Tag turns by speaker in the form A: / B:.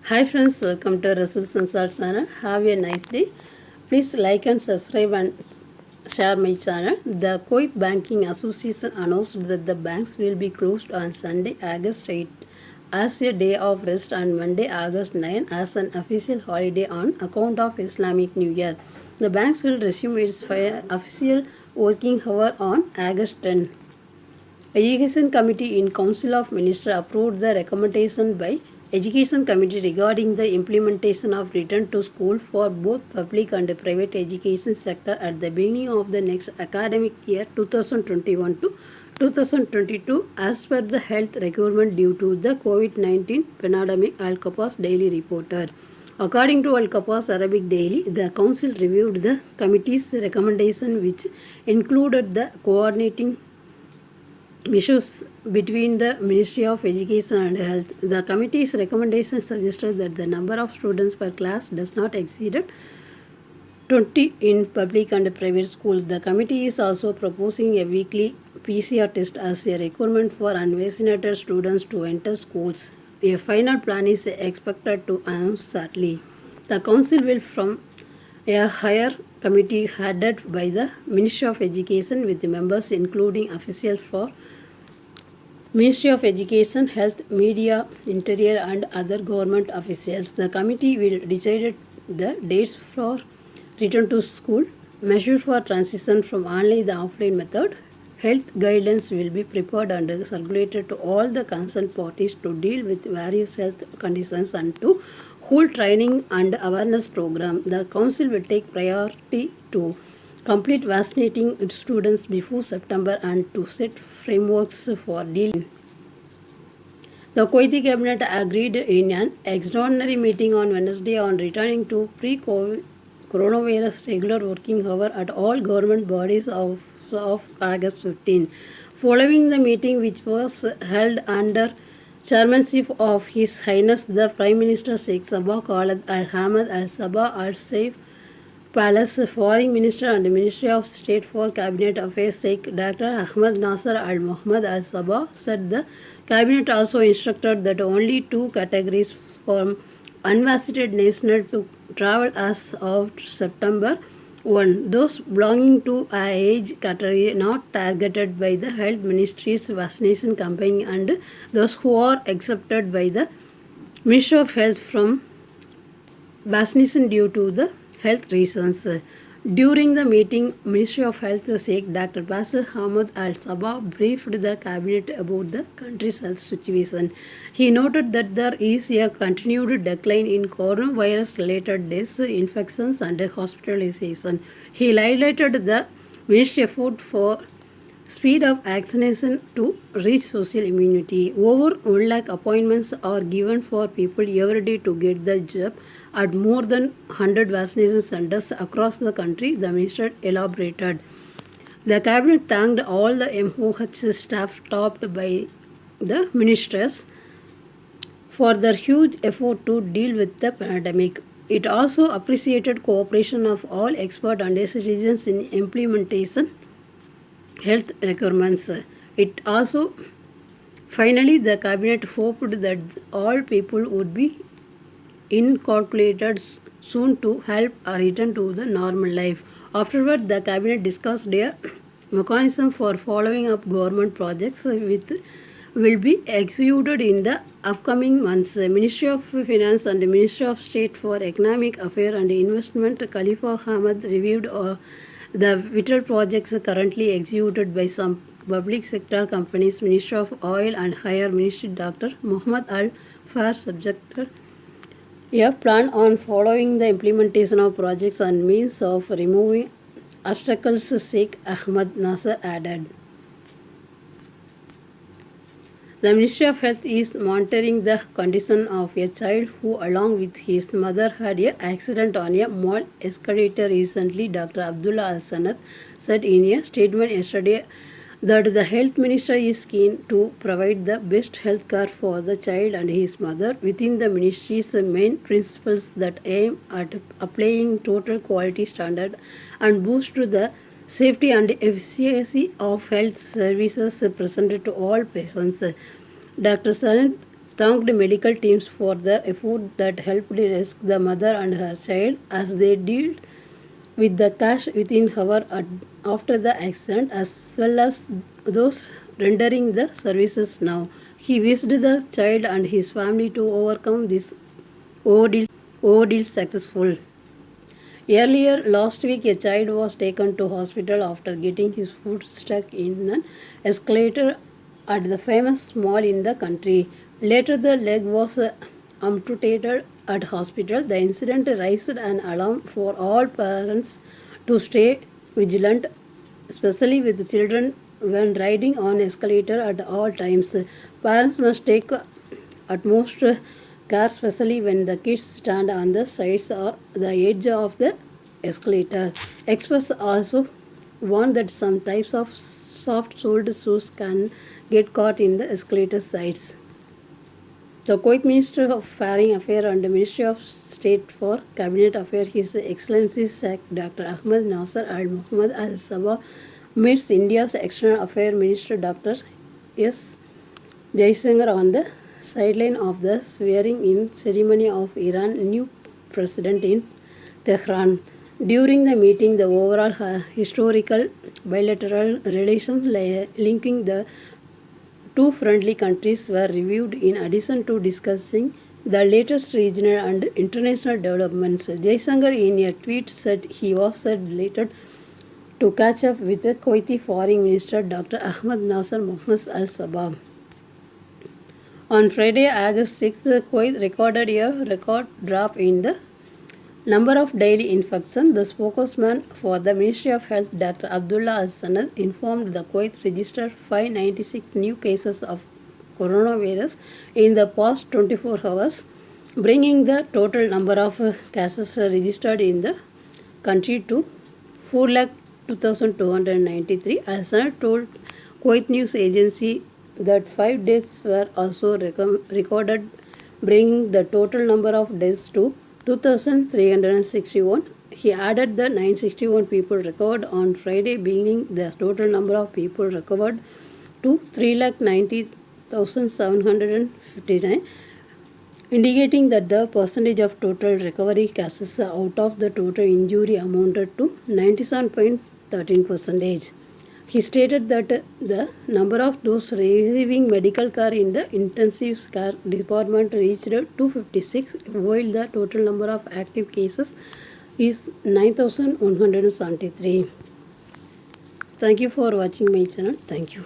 A: Hi friends, welcome to Rasul Sansar channel. Have a nice day. Please like and subscribe and share my channel. The Kuwait Banking Association announced that the banks will be closed on Sunday, August 8 as a day of rest and Monday, August 9 as an official holiday on account of Islamic New Year. The banks will resume its official working hour on August 10. Education Committee in Council of Ministers approved the recommendation by Education Committee regarding the implementation of return to school for both public and private education sector at the beginning of the next academic year 2021 to 2022 as per the health requirement due to the COVID-19 pandemic. Al Qapas Daily reported. According to Al Qapas Arabic Daily, the Council reviewed the committee's recommendation which included the coordinating issues between the Ministry of Education and Health. The committee's recommendation suggested that the number of students per class does not exceed 20 in public and private schools. The committee is also proposing a weekly PCR test as a requirement for unvaccinated students to enter schools. A final plan is expected to announce shortly. The council will from a higher committee headed by the Ministry of Education with members including officials for Ministry of Education, Health, Media, Interior and other government officials. The committee will decide the dates for return to school, measures for transition from online to offline method. Health guidelines will be prepared and circulated to all the concerned parties to deal with various health conditions and to hold training and awareness program. The council will take priority to complete vaccinating students before September and to set frameworks for dealing. The Kuwaiti cabinet agreed in an extraordinary meeting on Wednesday on returning to pre-coronavirus regular working hour at all government bodies of August 15. Following the meeting, which was held under chairmanship of His Highness the Prime Minister Sheikh Sabah Khaled Al Hamad Al Sabah Al Saif Palace, Foreign Minister and Ministry of State for Cabinet Affairs Sheikh Dr. Ahmad Nasser Al Mohammed Al Sabah said the Cabinet also instructed that only two categories from unvaccinated nationals to travel as of September 1. Those belonging to a age category not targeted by the Health Ministry's vaccination campaign and those who are accepted by the Ministry of Health from vaccination due to the health reasons. During the meeting, Ministry of Health Sheikh Dr. Basil Ahmad Al Sabah briefed the cabinet about the country's health situation. He noted that there is a continued decline in coronavirus-related deaths, infections, and hospitalization. He highlighted the ministry effort for speed of vaccination to reach social immunity. Over 1 lakh appointments are given for people every day to get the jab at more than 100 vaccination centers across the country, the minister elaborated. The cabinet thanked all the MOH staff topped by the ministers for their huge effort to deal with the pandemic. It also appreciated cooperation of all experts and citizens in implementation health requirements. It also finally the cabinet hoped that all people would be incorporated soon to help return to the normal life. Afterward, the cabinet discussed a mechanism for following up government projects with will be executed in the upcoming months. The Ministry of Finance and the Ministry of State for Economic Affairs and Investment Khalifa Ahmad reviewed the vital projects currently executed by some public sector companies. Ministry of Oil and Higher Ministry Dr. Muhammad Al Far subjected a plan on following the implementation of projects and means of removing obstacles, Sheikh Ahmad Nasser added. The Ministry of Health is monitoring the condition of a child who, along with his mother, had an accident on a mall escalator recently. Dr. Abdullah Al Sanad said in a statement yesterday that the health minister is keen to provide the best health care for the child and his mother within the ministry's main principles that aim at applying total quality standard and boost the safety and efficiency of health services presented to all patients. Dr. Sanad thanked medical teams for their effort that helped rescue the mother and her child as they dealt with the cash within hour after the accident, as well as those rendering the services now. He wished the child and his family to overcome this ordeal successful. Earlier last week, a child was taken to hospital after getting his foot stuck in an escalator at the famous mall in the country. Later, the leg was amputated at hospital. The incident raised an alarm for all parents to stay vigilant, especially with children when riding on escalator at all times. Parents must take utmost care, especially when the kids stand on the sides or the edge of the escalator. Experts also warn that some types of soft-soled shoes can get caught in the escalator sides. The Kuwait Minister of Foreign Affairs and the Ministry of State for Cabinet Affairs, His Excellency Sheikh Dr. Ahmed Nasser Al Mohammed Al Sabah, meets India's External Affairs Minister Dr. S. Jaishankar on the sideline of the swearing-in ceremony of Iran's new president in Tehran. During the meeting, the overall historical bilateral relations linking the two friendly countries were reviewed in addition to discussing the latest regional and international developments. Jaishankar in a tweet said he was delighted to catch up with the Kuwaiti Foreign Minister Dr. Ahmed Nasser Mohammed Al Sabah. On Friday, August 6th, Kuwait recorded a record drop in the number of daily infections. The spokesman for the Ministry of Health, Dr. Abdullah Al-Sanad, informed the Kuwait registered 596 new cases of coronavirus in the past 24 hours, bringing the total number of cases registered in the country to 4,02,293. Al-Sanad told Kuwait News Agency that 5 deaths were also recorded, bringing the total number of deaths to 2,361. He added the 961 people recovered on Friday, bringing the total number of people recovered to 390,759, indicating that the percentage of total recovery cases out of the total injury amounted to 97.13%. He stated that the number of those receiving medical care in the intensive care department reached 256, while the total number of active cases is 9,173. Thank you for watching my channel. Thank you.